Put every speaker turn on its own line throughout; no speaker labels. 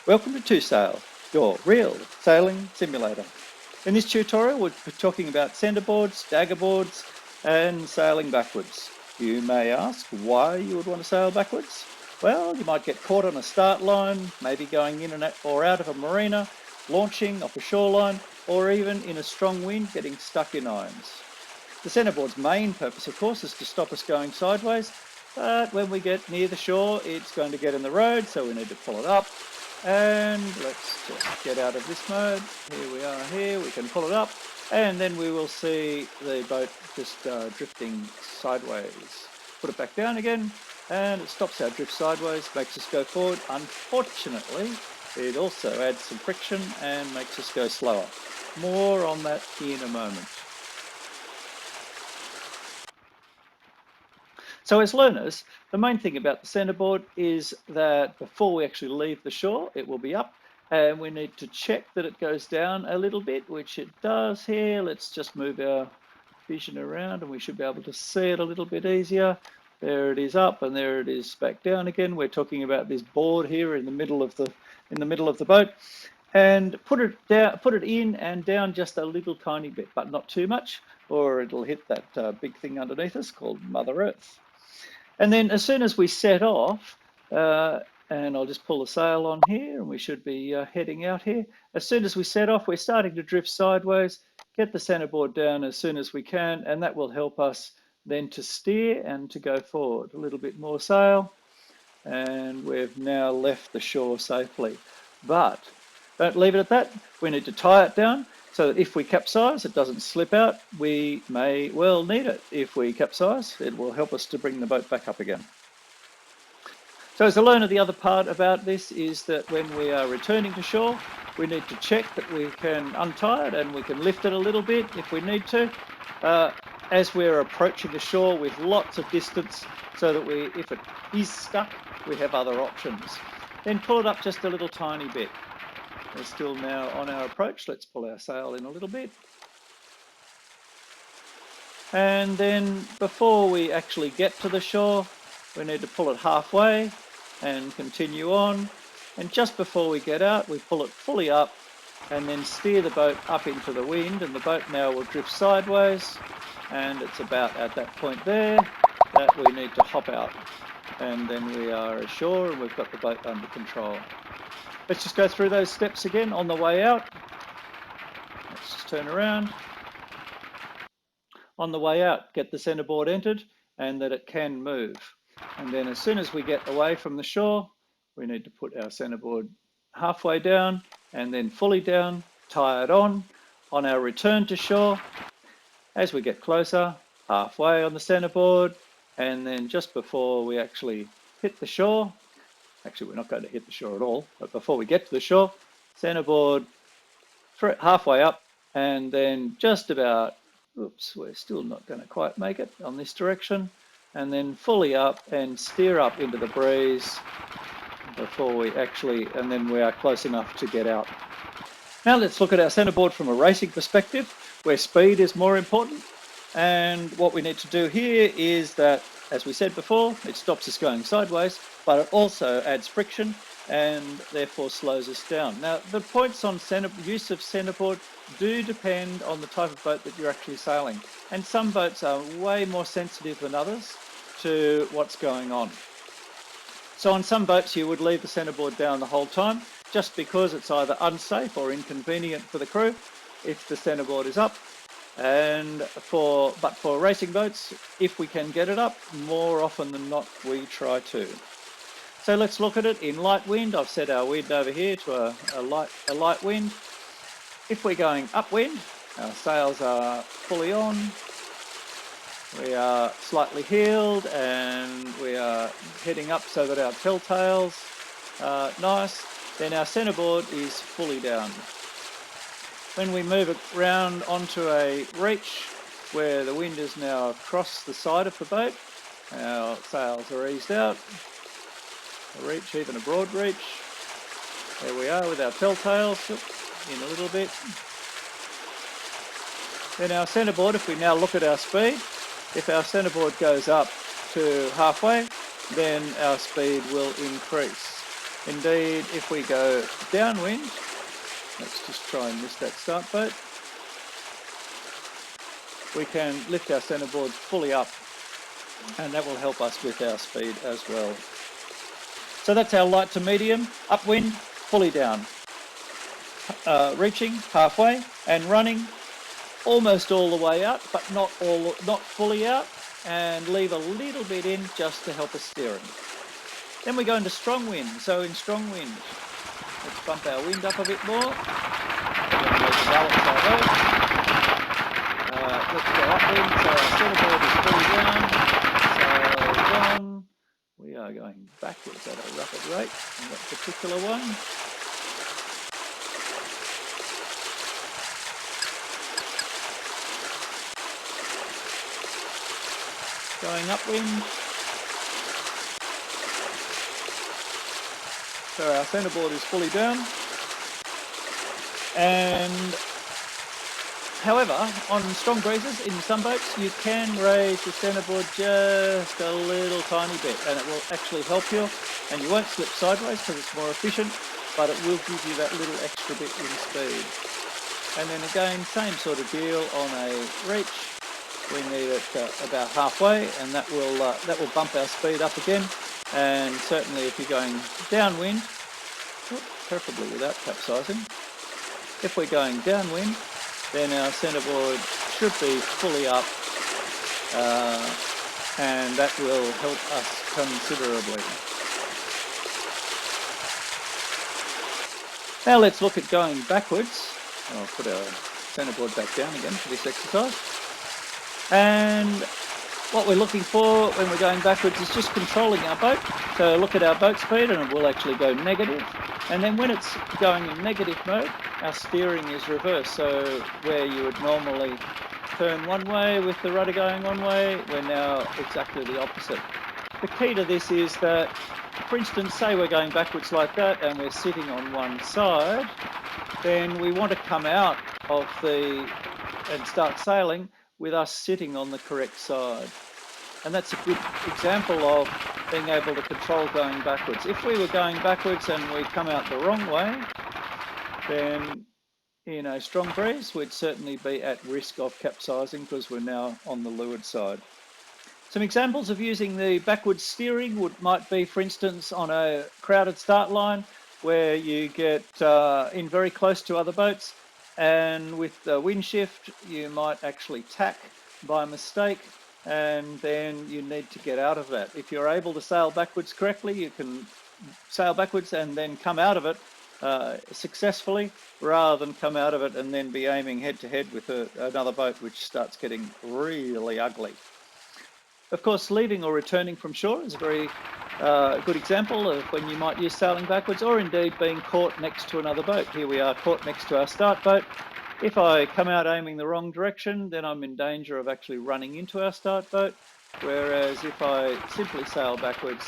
Welcome to Two Sail, your real sailing simulator. In this tutorial we'll be talking about centreboards, dagger boards and sailing backwards. You may ask why you would want to sail backwards. Well, you might get caught on a start line, maybe going in or out of a marina, launching off a shoreline, or even in a strong wind getting stuck in irons. The centreboard's main purpose, of course, is to stop us going sideways, but when we get near the shore, it's going to get in the road, so we need to pull it up. And let's just get out of this mode. Here we are here, we can pull it up, and then we will see the boat just drifting sideways. Put it back down again, and it stops our drift sideways, makes us go forward. Unfortunately, it also adds some friction and makes us go slower. More on that in a moment. So as learners, the main thing about the centreboard is that before we actually leave the shore, it will be up, and we need to check that it goes down a little bit, which it does here. Let's just move our vision around and we should be able to see it a little bit easier. There it is up, and there it is back down again. We're talking about this board here in the middle of the boat, and put it in and down just a little tiny bit, but not too much, or it'll hit that big thing underneath us called Mother Earth. And then as soon as we set off, and I'll just pull the sail on here, and we should be heading out here. As soon as we set off, we're starting to drift sideways. Get the centreboard down as soon as we can, and that will help us then to steer and to go forward. A little bit more sail, and we've now left the shore safely. But don't leave it at that. We need to tie it down, so that if we capsize, it doesn't slip out. We may well need it. If we capsize, it will help us to bring the boat back up again. So as a learner, the other part about this is that when we are returning to shore, we need to check that we can untie it and we can lift it a little bit if we need to, as we're approaching the shore with lots of distance, so that if it is stuck, we have other options. Then pull it up just a little tiny bit. We're still now on our approach. Let's pull our sail in a little bit. And then before we actually get to the shore, we need to pull it halfway and continue on. And just before we get out, we pull it fully up and then steer the boat up into the wind, and the boat now will drift sideways. And it's about at that point there that we need to hop out. And then we are ashore and we've got the boat under control. Let's just go through those steps again on the way out. Let's just turn around. On the way out, get the centreboard entered and that it can move. And then as soon as we get away from the shore, we need to put our centreboard halfway down and then fully down, tie it on our return to shore. As we get closer, halfway on the centreboard, and then just before we actually hit the shore, actually, we're not going to hit the shore at all, but before we get to the shore, centreboard halfway up, and then just about, oops, we're still not going to quite make it on this direction, and then fully up and steer up into the breeze before we actually, and then we are close enough to get out. Now let's look at our centreboard from a racing perspective, where speed is more important. And what we need to do here is that, as we said before, it stops us going sideways, but it also adds friction and therefore slows us down. Now, the points on use of centreboard do depend on the type of boat that you're actually sailing. And some boats are way more sensitive than others to what's going on. So on some boats, you would leave the centreboard down the whole time, just because it's either unsafe or inconvenient for the crew if the centreboard is up. But for racing boats, if we can get it up, more often than not, we try to. So let's look at it in light wind. I've set our wind over here to a light wind. If we're going upwind, our sails are fully on. We are slightly heeled and we are heading up so that our telltales are nice. Then our centreboard is fully down. When we move it round onto a reach where the wind is now across the side of the boat, our sails are eased out. A reach, even a broad reach. There we are with our telltales in a little bit. Then our centreboard, if we now look at our speed, if our centreboard goes up to halfway, then our speed will increase. Indeed, if we go downwind, let's just try and miss that start boat, we can lift our centreboard fully up, and that will help us with our speed as well. So that's our light to medium, upwind, fully down, reaching halfway and running almost all the way out, but not fully out, and leave a little bit in just to help us steering. Then we go into strong wind. So in strong wind, let's bump our wind up a bit more. We're going to need to balance our boat. Let's go upwind, so our centreboard is fully down. Sails on. We are going backwards at a rapid rate on that particular one. Going upwind. So our centreboard is fully down. And however, on strong breezes in some boats, you can raise the centreboard just a little tiny bit, and it will actually help you. And you won't slip sideways because it's more efficient, but it will give you that little extra bit in speed. And then again, same sort of deal on a reach. We need it about halfway, and that will bump our speed up again. And certainly if you're going downwind, preferably without capsizing, if we're going downwind, then our centreboard should be fully up, and that will help us considerably. Now let's look at going backwards. I'll put our centreboard back down again for this exercise. And what we're looking for when we're going backwards is just controlling our boat. So look at our boat speed and it will actually go negative. And then when it's going in negative mode, our steering is reversed. So where you would normally turn one way with the rudder going one way, we're now exactly the opposite. The key to this is that, for instance, say we're going backwards like that and we're sitting on one side, then we want to come out of and start sailing with us sitting on the correct side. And that's a good example of being able to control going backwards. If we were going backwards and we come out the wrong way, then in a strong breeze, we'd certainly be at risk of capsizing because we're now on the leeward side. Some examples of using the backwards steering might be, for instance, on a crowded start line where you get in very close to other boats, and with the wind shift, you might actually tack by mistake, and then you need to get out of that. If you're able to sail backwards correctly, you can sail backwards and then come out of it successfully, rather than come out of it and then be aiming head to head with another boat, which starts getting really ugly. Of course, leaving or returning from shore is a very good example of when you might use sailing backwards, or indeed being caught next to another boat. Here we are caught next to our start boat. If I come out aiming the wrong direction, then I'm in danger of actually running into our start boat. Whereas if I simply sail backwards,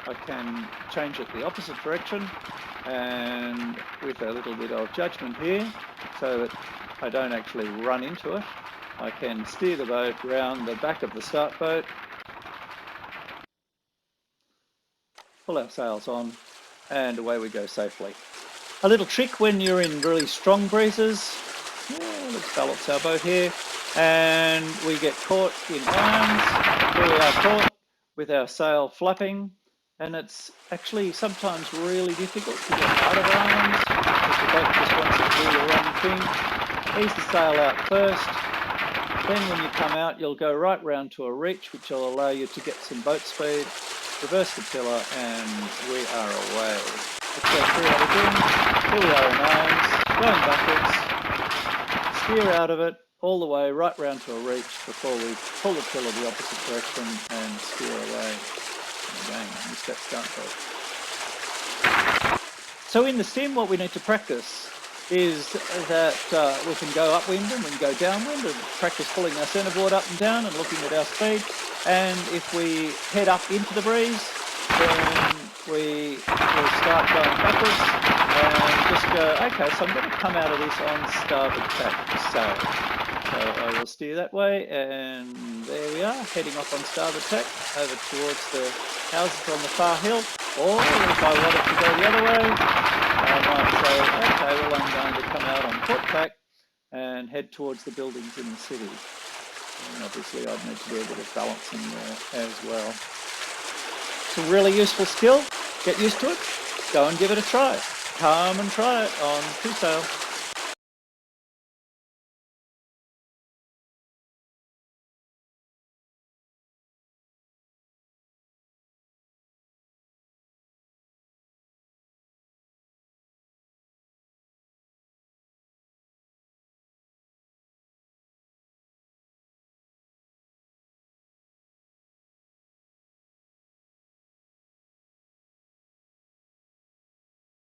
I can change it the opposite direction, and with a little bit of judgment here, so that I don't actually run into it, I can steer the boat round the back of the start boat, pull our sails on, and away we go safely. A little trick when you're in really strong breezes, let's balance our boat here, and we get caught in irons. Here we are caught with our sail flapping, and it's actually sometimes really difficult to get out of irons because the boat just wants to do the wrong thing. Ease the sail out first, then when you come out you'll go right round to a reach, which will allow you to get some boat speed, reverse the tiller, and we are away. Let's go through that again. Here we are in irons, going backwards, steer out of it all the way right round to a reach before we pull the tiller the opposite direction and steer away. And again, miss that start boat. So in the sim, what we need to practice is that we can go upwind and we can go downwind, and practice pulling our centreboard up and down and looking at our speed. And if we head up into the breeze, then we will start going backwards and just go, okay, so I'm going to come out of this on starboard tack sail. So I will steer that way, and there we are, heading off on starboard tack over towards the houses on the far hill. Or if I wanted to go the other way, I might say, okay, well, I'm going to come out on port tack and head towards the buildings in the city. And obviously I'd need to do a bit of balancing there as well. It's a really useful skill. Get used to it. Go and give it a try. Come and try it on Two Sail.